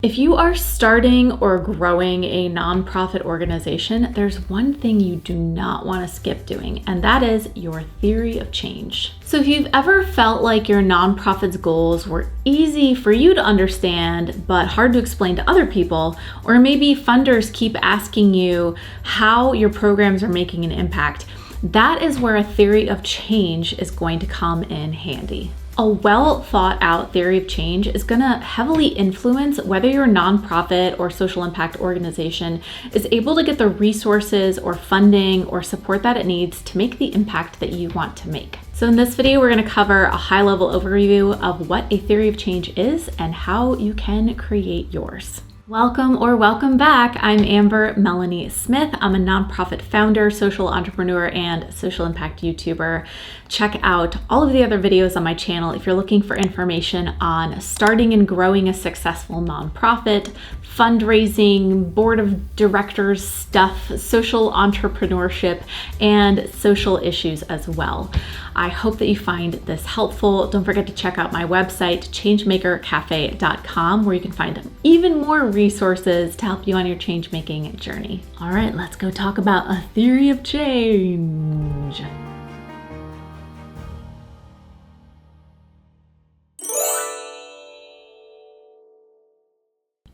If you are starting or growing a nonprofit organization, there's one thing you do not want to skip doing, and that is your theory of change. So if you've ever felt like your nonprofit's goals were easy for you to understand, but hard to explain to other people, or maybe funders keep asking you how your programs are making an impact, that is where a theory of change is going to come in handy. A well thought out theory of change is going to heavily influence whether your nonprofit or social impact organization is able to get the resources or funding or support that it needs to make the impact that you want to make. So in this video, we're going to cover a high level overview of what a theory of change is and how you can create yours. Welcome back. I'm Amber Melanie Smith. I'm a nonprofit founder, social entrepreneur, and social impact YouTuber. Check out all of the other videos on my channel if you're looking for information on starting and growing a successful nonprofit, fundraising, board of directors stuff, social entrepreneurship, and social issues as well. I hope that you find this helpful. Don't forget to check out my website, changemakercafe.com, where you can find even more resources to help you on your change-making journey. All right, let's go talk about a theory of change.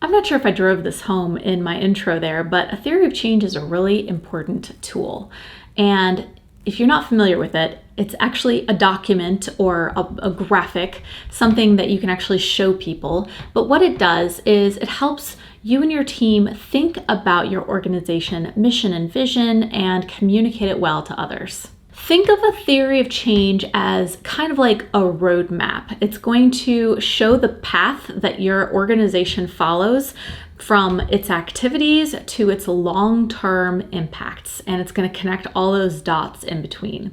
I'm not sure if I drove this home in my intro there, but a theory of change is a really important tool. And if you're not familiar with it, it's actually a document or a graphic, something that you can actually show people. But what it does is it helps you and your team think about your organization mission and vision and communicate it well to others. Think of a theory of change as kind of like a roadmap. It's going to show the path that your organization follows from its activities to its long-term impacts, and it's going to connect all those dots in between.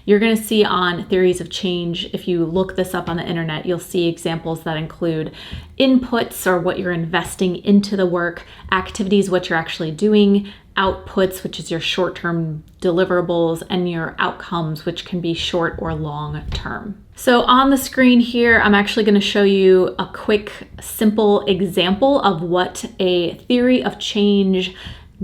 You're going to see on theories of change, if you look this up on the internet, you'll see examples that include inputs or what you're investing into the work, activities, what you're actually doing, outputs, which is your short-term deliverables, and your outcomes, which can be short or long-term. So on the screen here, I'm actually going to show you a quick, simple example of what a theory of change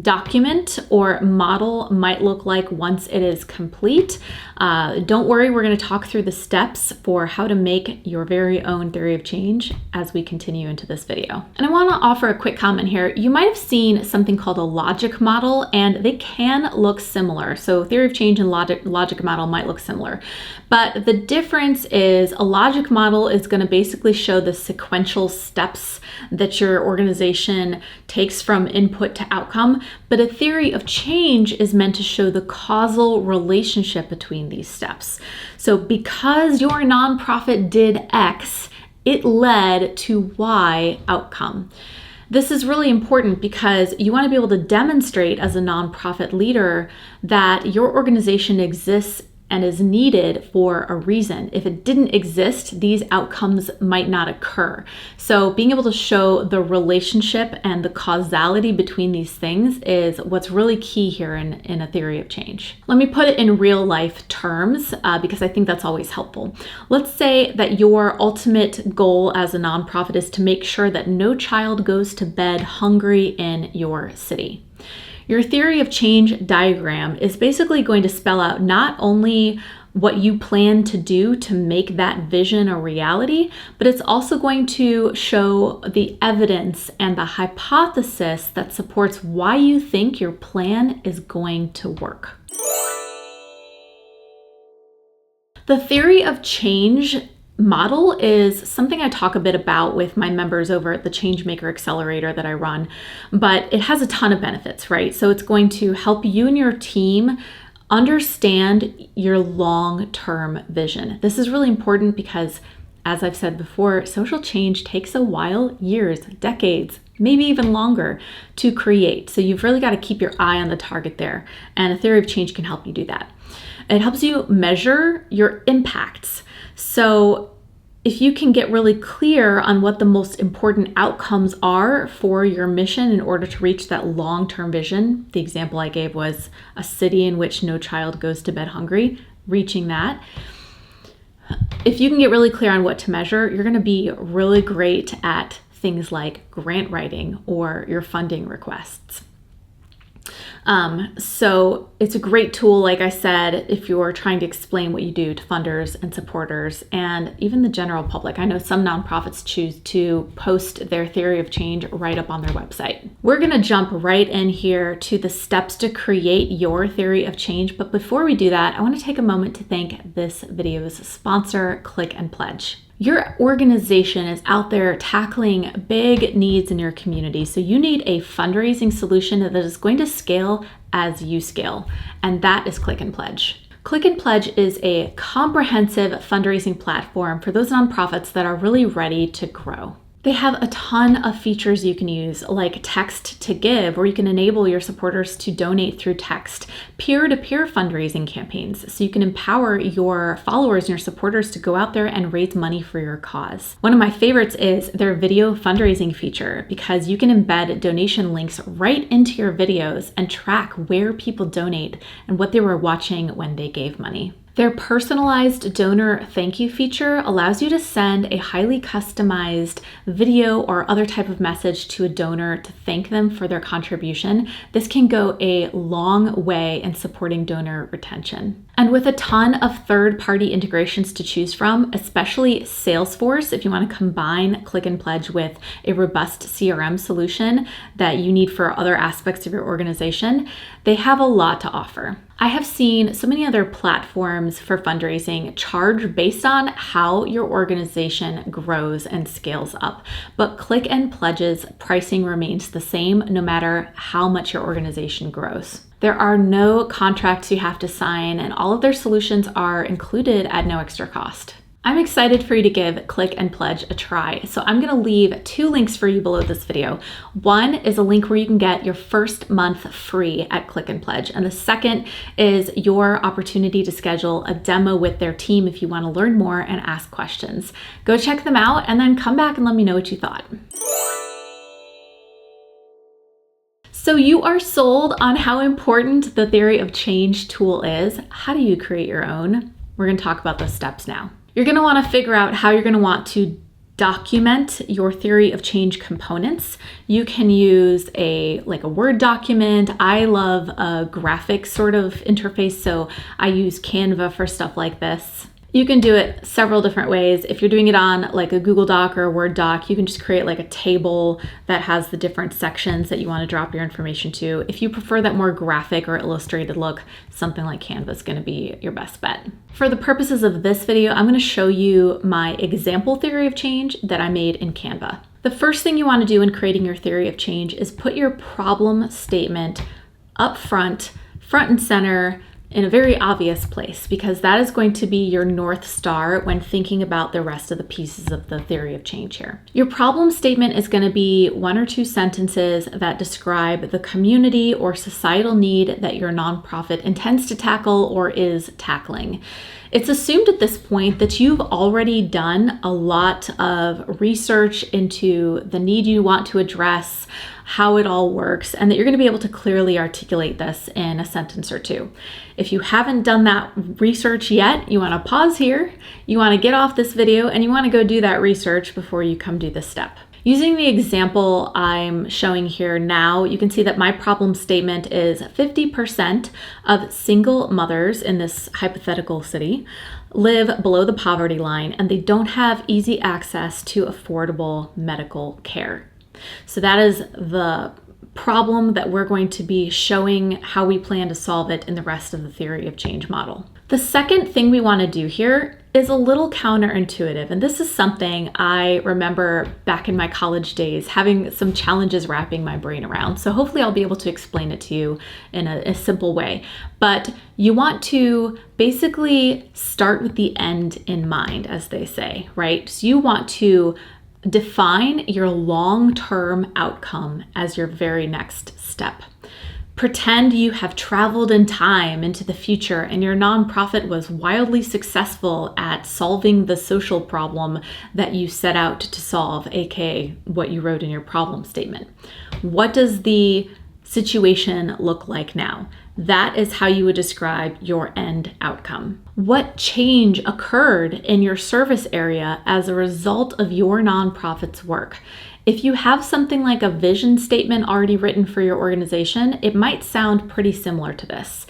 document or model might look like once it is complete. Don't worry, we're going to talk through the steps for how to make your very own theory of change as we continue into this video. And I want to offer a quick comment here. You might have seen something called a logic model, and they can look similar. So theory of change and logic model might look similar. But the difference is a logic model is going to basically show the sequential steps that your organization takes from input to outcome. But a theory of change is meant to show the causal relationship between these steps. So because your nonprofit did X, it led to Y outcome. This is really important because you want to be able to demonstrate as a nonprofit leader that your organization exists and is needed for a reason. If it didn't exist, these outcomes might not occur. So being able to show the relationship and the causality between these things is what's really key here in a theory of change. Let me put it in real life terms because I think that's always helpful. Let's say that your ultimate goal as a nonprofit is to make sure that no child goes to bed hungry in your city. Your theory of change diagram is basically going to spell out not only what you plan to do to make that vision a reality, but it's also going to show the evidence and the hypothesis that supports why you think your plan is going to work. The theory of change model is something I talk a bit about with my members over at the Changemaker Accelerator that I run, but it has a ton of benefits, right? So it's going to help you and your team understand your long-term vision. This is really important because, as I've said before, social change takes a while, years, decades, maybe even longer to create. So you've really got to keep your eye on the target there, and a theory of change can help you do that. It helps you measure your impacts. So if you can get really clear on what the most important outcomes are for your mission in order to reach that long-term vision, the example I gave was a city in which no child goes to bed hungry, reaching that. If you can get really clear on what to measure, you're going to be really great at things like grant writing or your funding requests. So it's a great tool, like I said, if you're trying to explain what you do to funders and supporters and even the general public. I know some nonprofits choose to post their theory of change right up on their website. We're going to jump right in here to the steps to create your theory of change. But before we do that, I want to take a moment to thank this video's sponsor, Click and Pledge. Your organization is out there tackling big needs in your community, so you need a fundraising solution that is going to scale as you scale, and that is Click and Pledge. Click and Pledge is a comprehensive fundraising platform for those nonprofits that are really ready to grow. They have a ton of features you can use, like text to give, where you can enable your supporters to donate through text, peer-to-peer fundraising campaigns, so you can empower your followers and your supporters to go out there and raise money for your cause. One of my favorites is their video fundraising feature, because you can embed donation links right into your videos and track where people donate and what they were watching when they gave money. Their personalized donor thank you feature allows you to send a highly customized video or other type of message to a donor to thank them for their contribution. This can go a long way in supporting donor retention. And with a ton of third-party integrations to choose from, especially Salesforce, if you want to combine Click and Pledge with a robust CRM solution that you need for other aspects of your organization, they have a lot to offer. I have seen so many other platforms for fundraising charge based on how your organization grows and scales up, but Click and Pledge's pricing remains the same no matter how much your organization grows. There are no contracts you have to sign, and all of their solutions are included at no extra cost. I'm excited for you to give Click and Pledge a try, so I'm going to leave 2 links for you below this video. One is a link where you can get your first month free at Click and Pledge, and the second is your opportunity to schedule a demo with their team if you want to learn more and ask questions. Go check them out and then come back and let me know what you thought. So you are sold on how important the theory of change tool is. How do you create your own? We're going to talk about those steps now. You're going to want to figure out how you're going to want to document your theory of change components. You can use a Word document. I love a graphic sort of interface, so I use Canva for stuff like this. You can do it several different ways. If you're doing it on like a Google Doc or a Word doc, you can just create like a table that has the different sections that you want to drop your information to. If you prefer that more graphic or illustrated look, something like Canva is going to be your best bet. For the purposes of this video, I'm going to show you my example theory of change that I made in Canva. The first thing you want to do in creating your theory of change is put your problem statement up front and center, in a very obvious place, because that is going to be your North Star when thinking about the rest of the pieces of the theory of change here. Your problem statement is going to be 1 or 2 sentences that describe the community or societal need that your nonprofit intends to tackle or is tackling. It's assumed at this point that you've already done a lot of research into the need you want to address, how it all works, and that you're going to be able to clearly articulate this in a sentence or 2. If you haven't done that research yet, you want to pause here, you want to get off this video, and you want to go do that research before you come do this step. Using the example I'm showing here now, you can see that my problem statement is 50% of single mothers in this hypothetical city live below the poverty line, and they don't have easy access to affordable medical care. So that is the problem that we're going to be showing how we plan to solve it in the rest of the theory of change model. The second thing we want to do here is a little counterintuitive, and this is something I remember back in my college days having some challenges wrapping my brain around. So hopefully I'll be able to explain it to you in a simple way. But you want to basically start with the end in mind, as they say, right? So you want to define your long-term outcome as your very next step. Pretend you have traveled in time into the future and your nonprofit was wildly successful at solving the social problem that you set out to solve, aka what you wrote in your problem statement. What does the situation look like now? That is how you would describe your end outcome. What change occurred in your service area as a result of your nonprofit's work? If you have something like a vision statement already written for your organization, it might sound pretty similar to this.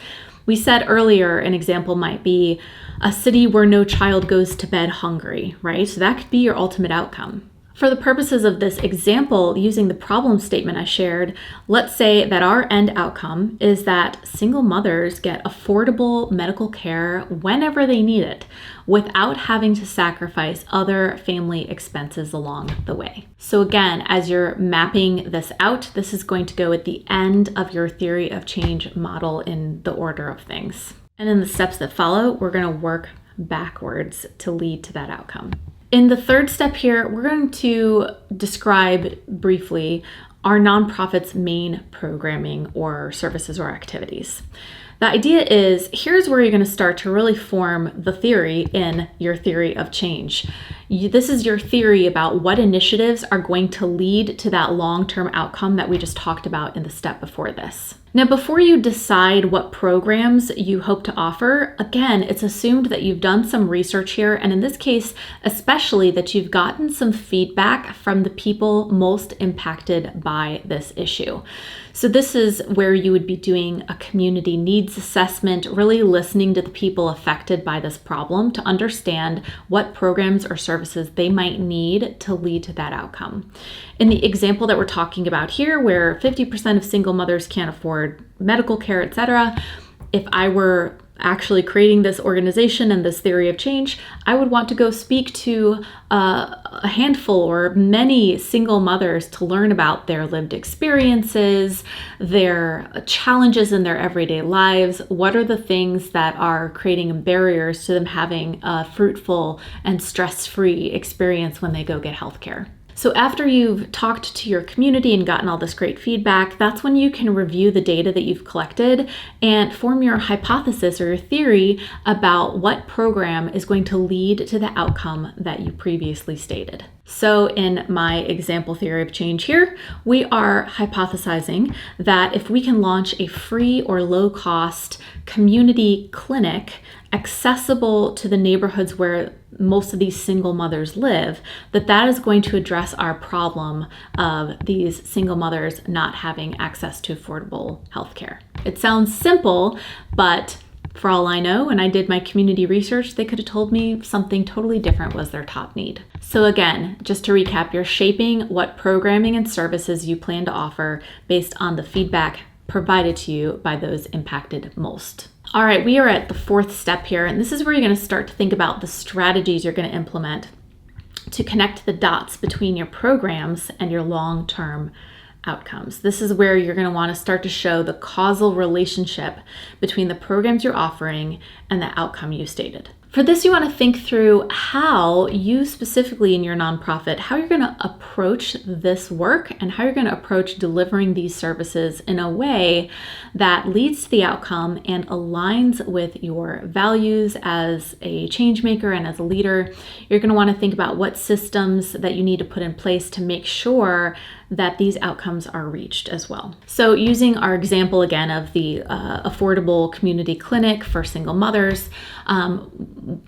We said earlier an example might be a city where no child goes to bed hungry, right? So that could be your ultimate outcome. For the purposes of this example, using the problem statement I shared, let's say that our end outcome is that single mothers get affordable medical care whenever they need it, without having to sacrifice other family expenses along the way. So again, as you're mapping this out, this is going to go at the end of your theory of change model in the order of things. And in the steps that follow, we're going to work backwards to lead to that outcome. In the third step here, we're going to describe briefly our nonprofit's main programming or services or activities. The idea is, here's where you're going to start to really form the theory in your theory of change. This is your theory about what initiatives are going to lead to that long-term outcome that we just talked about in the step before this. Now, before you decide what programs you hope to offer, again, it's assumed that you've done some research here, and in this case, especially that you've gotten some feedback from the people most impacted by this issue. So this is where you would be doing a community needs assessment, really listening to the people affected by this problem to understand what programs or services they might need to lead to that outcome. In the example that we're talking about here, where 50% of single mothers can't afford medical care, etc., if I were actually creating this organization and this theory of change, I would want to go speak to a handful or many single mothers to learn about their lived experiences, their challenges in their everyday lives. What are the things that are creating barriers to them having a fruitful and stress-free experience when they go get healthcare? So after you've talked to your community and gotten all this great feedback, that's when you can review the data that you've collected and form your hypothesis or your theory about what program is going to lead to the outcome that you previously stated. So in my example theory of change here, we are hypothesizing that if we can launch a free or low-cost community clinic accessible to the neighborhoods where most of these single mothers live, that is going to address our problem of these single mothers not having access to affordable healthcare. It sounds simple, but for all I know, when I did my community research, they could have told me something totally different was their top need. So again, just to recap, you're shaping what programming and services you plan to offer based on the feedback provided to you by those impacted most. All right, we are at the fourth step here, and this is where you're going to start to think about the strategies you're going to implement to connect the dots between your programs and your long-term outcomes. This is where you're going to want to start to show the causal relationship between the programs you're offering and the outcome you stated. For this, you want to think through how you specifically in your nonprofit, how you're going to approach this work and how you're going to approach delivering these services in a way that leads to the outcome and aligns with your values as a change maker and as a leader. You're going to want to think about what systems that you need to put in place to make sure that these outcomes are reached as well. So using our example again of the affordable community clinic for single mothers,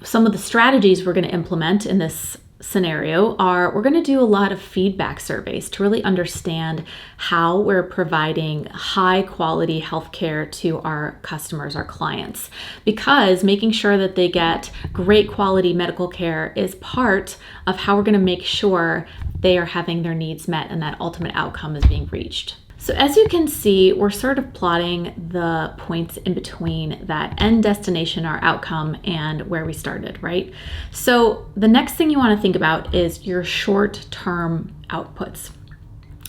some of the strategies we're going to implement in this scenario are we're going to do a lot of feedback surveys to really understand how we're providing high quality healthcare to our customers, our clients, because making sure that they get great quality medical care is part of how we're going to make sure they are having their needs met and that ultimate outcome is being reached. So as you can see, we're sort of plotting the points in between that end destination, our outcome, and where we started, right? So the next thing you want to think about is your short-term outputs.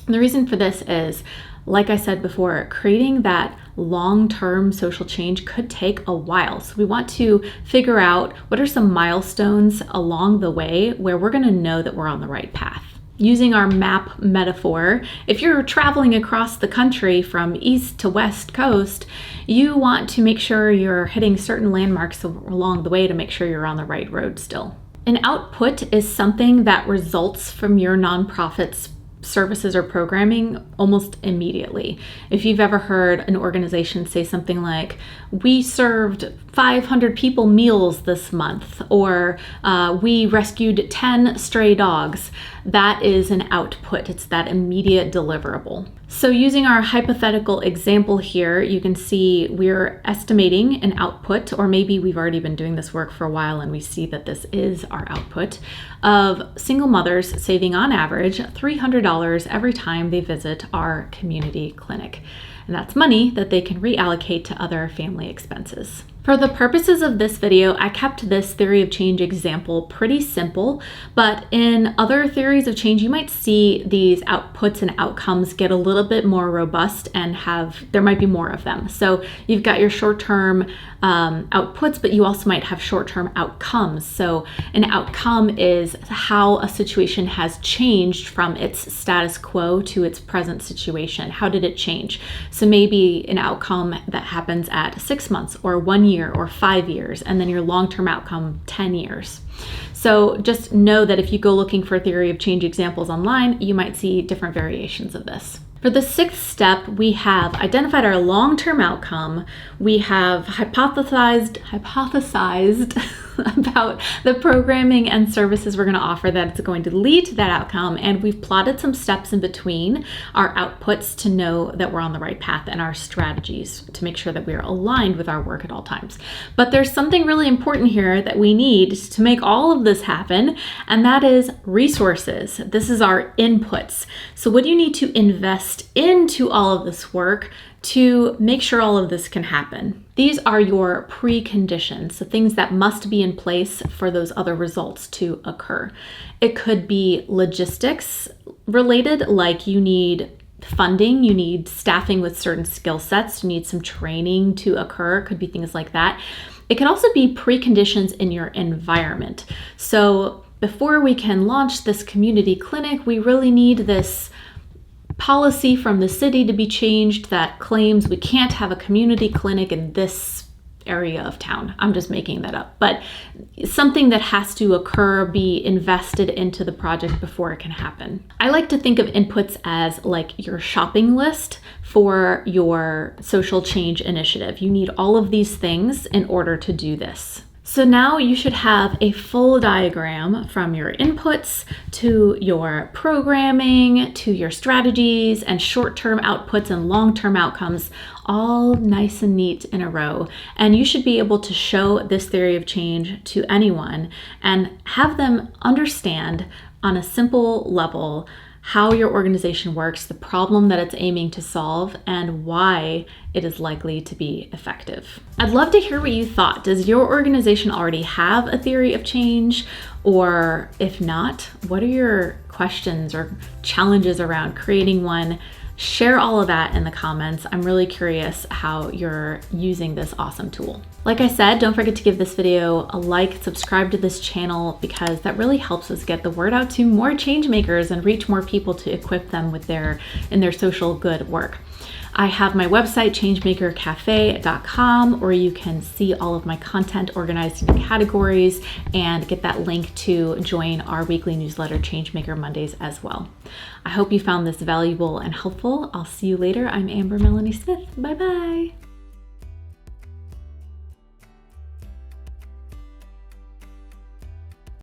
And the reason for this is, like I said before, creating that long-term social change could take a while. So we want to figure out what are some milestones along the way where we're going to know that we're on the right path. Using our map metaphor, if you're traveling across the country from east to west coast, you want to make sure you're hitting certain landmarks along the way to make sure you're on the right road still. An output is something that results from your nonprofit's services or programming almost immediately. If you've ever heard an organization say something like, we served 500 people meals this month, or we rescued 10 stray dogs, that is an output. It's that immediate deliverable. So using our hypothetical example here, you can see we're estimating an output, or maybe we've already been doing this work for a while and we see that this is our output, of single mothers saving on average $300 every time they visit our community clinic. And that's money that they can reallocate to other family expenses. For the purposes of this video, I kept this theory of change example pretty simple, but in other theories of change, you might see these outputs and outcomes get a little bit more robust and there might be more of them. So you've got your short-term outputs, but you also might have short-term outcomes. So an outcome is how a situation has changed from its status quo to its present situation. How did it change? So maybe an outcome that happens at 6 months or 1 year or 5 years, and then your long-term outcome 10 years. So just know that if you go looking for theory of change examples online, you might see different variations of this. For the 6th step, we have identified our long-term outcome. We have hypothesized about the programming and services we're going to offer that it's going to lead to that outcome, and we've plotted some steps in between our outputs to know that we're on the right path, and our strategies to make sure that we are aligned with our work at all times. But there's something really important here that we need to make all of this happen, and that is resources. This is our inputs. So what do you need to invest into all of this work to make sure all of this can happen? These are your preconditions, so things that must be in place for those other results to occur. It could be logistics related, like you need funding, you need staffing with certain skill sets, you need some training to occur. It could be things like that. It can also be preconditions in your environment. So before we can launch this community clinic, we really need this policy from the city to be changed that claims we can't have a community clinic in this area of town. I'm just making that up, but something that has to occur, be invested into the project before it can happen. I like to think of inputs as like your shopping list for your social change initiative. You need all of these things in order to do this. So now you should have a full diagram from your inputs to your programming, to your strategies and short-term outputs and long-term outcomes, all nice and neat in a row. And you should be able to show this theory of change to anyone and have them understand on a simple level how your organization works, the problem that it's aiming to solve, and why it is likely to be effective. I'd love to hear what you thought. Does your organization already have a theory of change? Or if not, what are your questions or challenges around creating one? Share all of that in the comments. I'm really curious how you're using this awesome tool. Like I said, don't forget to give this video a like, subscribe to this channel, because that really helps us get the word out to more change makers and reach more people to equip them with in their social good work. I have my website, changemakercafe.com, where you can see all of my content organized into categories and get that link to join our weekly newsletter, Changemaker Mondays, as well. I hope you found this valuable and helpful. I'll see you later. I'm Amber Melanie Smith. Bye-bye.